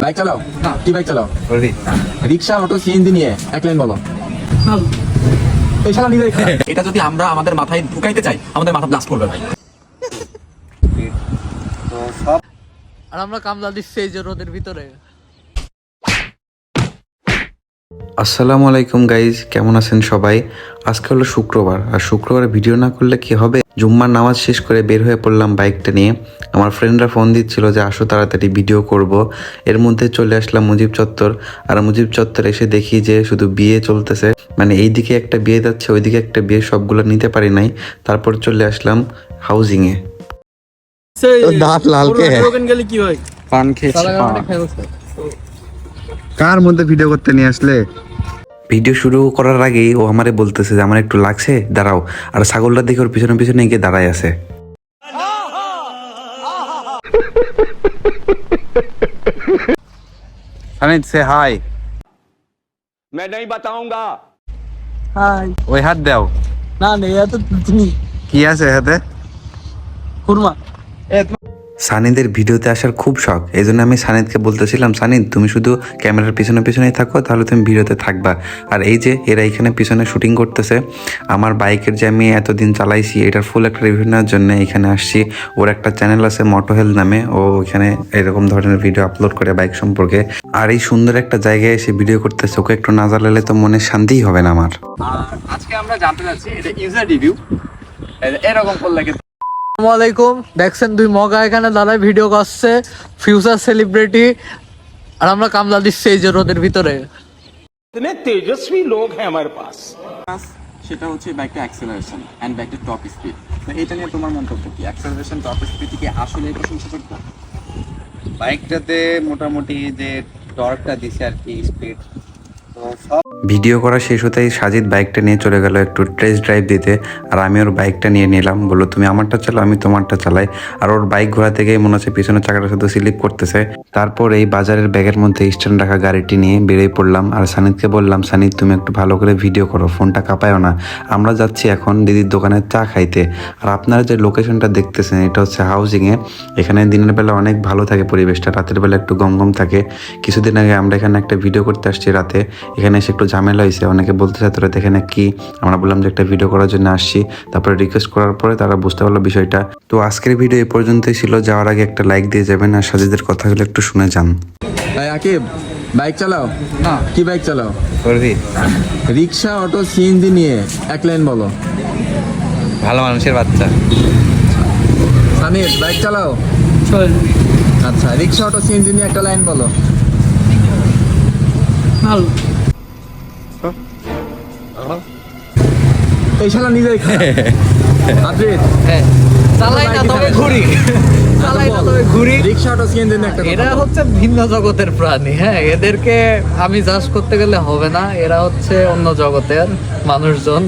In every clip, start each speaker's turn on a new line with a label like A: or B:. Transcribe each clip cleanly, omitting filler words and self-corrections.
A: Bike চালাও? কি bike চালাও? রিক্সা, অটো, সিএনজি নিয়ে এক লাইন বলো। এই শালা নিজেই খায়। এটা যদি আমরা আমাদের মাথায় ঢুকাইতে চাই, আমাদের মাথা ব্লাস্ট করবে ভাই।
B: আর আমরা কামলা দিচ্ছি এই যে রোদের ভিতরে।
C: আসসালামু আলাইকুম গাইজ, কেমন আছেন সবাই? আজকে হলো শুক্রবার, আর শুক্রবারে ভিডিও না করলে কি হবে? জুম্মার নামাজ শেষ করে বের হয়ে পড়লাম বাইকটা নিয়ে। আমার ফ্রেন্ডরা ফোন দিচ্ছিল যে আসো তাড়াতাড়ি ভিডিও করব। এর মধ্যে চলে আসলাম মুজিব চত্বর। আর মুজিব চত্বর এসে দেখি যে শুধু বিয়ে চলতেছে, মানে এইদিকে একটা বিয়ে যাচ্ছে, ওইদিকে একটা বিয়ে, সবগুলো নিতে পারি নাই। তারপর চলে আসলাম হাউজিংয়ে। দাঁত লালকে
B: গেলে কি হয়?
C: পান খেয়েছি। কার মধ্যে ভিডিও করতে নিয়ে আসলে? ভিডিও শুরু করার আগেই ও আমারে বলতেছে যে আমার একটু লাগছে, দাঁড়াও। আর ছাগলটা দেখে ওর পিছনে পিছনে গিয়ে দাঁড়ায় আছে। সানিদ সে হাই।
D: मैं नहीं बताऊंगा।
B: হাই।
C: ওই হাত দাও।
B: না না, এটা তো তুমি
C: কি আছে হাতে?
B: কুরমা।
C: সানিদের ভিডিওতে আসার খুব শখ, এই জন্য আমি সানিদকে বলতেছিলাম, সানিদ তুমি শুধু ক্যামেরার পিছনে পিছনেই থাকো, তাহলে তুমি ভিডিওতে থাকবা। আর এই যে এরা এখানে পিছনে শুটিং করতেছে। আমার বাইকের যে আমি এতদিন চালাইছি এটার ফুল একটা রিভিউ নেওয়ার জন্য এখানে আসছি। ওর একটা চ্যানেল আছে মোটো হেলথ নামে, ও এখানে এরকম ধরনের ভিডিও আপলোড করে বাইক সম্পর্কে। আর এই সুন্দর একটা জায়গায় এসে ভিডিও করতেছে, ওকে একটু না জ্বালালে তো মনে শান্তিই হবে না আমার।
A: আজকে আমরা জানতে যাচ্ছি এটা ইউজার রিভিউ। এরকম করলে
B: আসসালামু আলাইকুম। দেখছেন দুই মগা এখানে দাঁড়ায় ভিডিও করছে, ফিউচার সেলিব্রিটি। আর আমরা কামলা দিচ্ছি এই যে রোদের ভিতরে।
D: इतने तेजस्वी लोग हैं हमारे पास।
A: সেটা হচ্ছে বাইকটা অ্যাক্সেলারেশন এন্ড বাইকটা টপ স্পিড। তো এটা নিয়ে তোমার মন্তব্য কি? অ্যাক্সেলারেশন, টপ স্পিড কি আসলে প্রশংসা করতে?
E: বাইকটাতে মোটামুটি যে টর্কটা দিছে আর কি, স্পিড তো সব।
C: ভিডিও করা শেষ হতেই সাজিদ বাইকটা নিয়ে চলে গেল একটু টেস্ট ড্রাইভ দিতে। আর আমি ওর বাইকটা নিয়ে নিলাম, বললো তুমি আমারটা চালাও, আমি তোমারটা চালাই। আর ওর বাইক ঘোরা থেকে মনে হচ্ছে পিছনের চাকাটা শুধু স্লিপ করতেছে। তারপর এই বাজারের ব্যাগের মধ্যে স্ট্যান্ড রাখা গাড়িটি নিয়ে বেরিয়ে পড়লাম। আর সানিদকে বললাম, সানিদ তুমি একটু ভালো করে ভিডিও করো, ফোনটা কাঁপায়ও না। আমরা যাচ্ছি এখন দিদির দোকানে চা খাইতে। আর আপনারা যে লোকেশনটা দেখতেছেন এটা হচ্ছে হাউজিংয়ে। এখানে দিনের বেলা অনেক ভালো থাকে পরিবেশটা, রাতের বেলা একটু গম গম থাকে। কিছুদিন আগে আমরা এখানে একটা ভিডিও করতে আসছি রাতে, এখানে এসে একটু ঝামেলা হয়েছে। অনেকে বলতেছে তোরা দেখে না কি, আমরা বললাম যে একটা ভিডিও করার জন্য আসছি। তারপরে রিকোয়েস্ট করার পরে তারা বুঝতে পারলো বিষয়টা। তো আজকের ভিডিও এই পর্যন্তই ছিল। যাওয়ার আগে একটা লাইক দিয়ে যাবেন আর সাজিদের কথাগুলো একটু শুনে যান।
A: আকিব, বাইক চালাও?
B: না।
A: কি বাইক চালাও?
E: করবি
A: রিক্সা, অটো, সিএনজি নিয়ে এক লাইন বলো।
E: ভালো মানুষের বাচ্চা।
A: সানিদ বাইক চালাও? আচ্ছা, রিক্সা, অটো, সিএনজি নিয়ে একটা লাইন বলো।
B: ভালো।
A: এই শালা নিজেই খায়। আদ্রিত,
B: চালাই না তবে ঘুরি, চালাই না তবে ঘুরি।
A: রিক্সা, অটো, সিএনজি নিয়ে একটা
B: এরা হচ্ছে ভিন্ন জগতের প্রাণী। হ্যাঁ, এদেরকে আমি জাজ করতে গেলে হবে না। এরা হচ্ছে অন্য জগতের মানুষজন।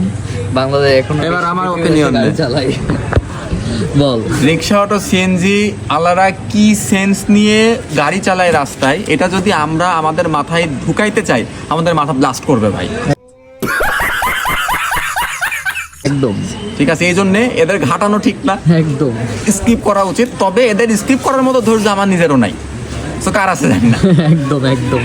B: বাংলাদেশ এখন
A: এবার আমার opinion নে।
B: চালাই বল।
A: রিক্সা, অটো, সিএনজি আলারা কি সেন্স নিয়ে গাড়ি চালায় রাস্তায়, এটা যদি আমরা আমাদের মাথায় ঢুকাইতে চাই, আমাদের মাথা ব্লাস্ট করবে ভাই।
B: একদম
A: ঠিক আছে, এই জন্য এদের ঘাটানো ঠিক না,
B: একদম
A: স্কিপ করা উচিত। তবে এদের স্কিপ করার মতো ধৈর্য আমার নিজেরও নাই। তো কার আছে জানি না।
B: একদম একদম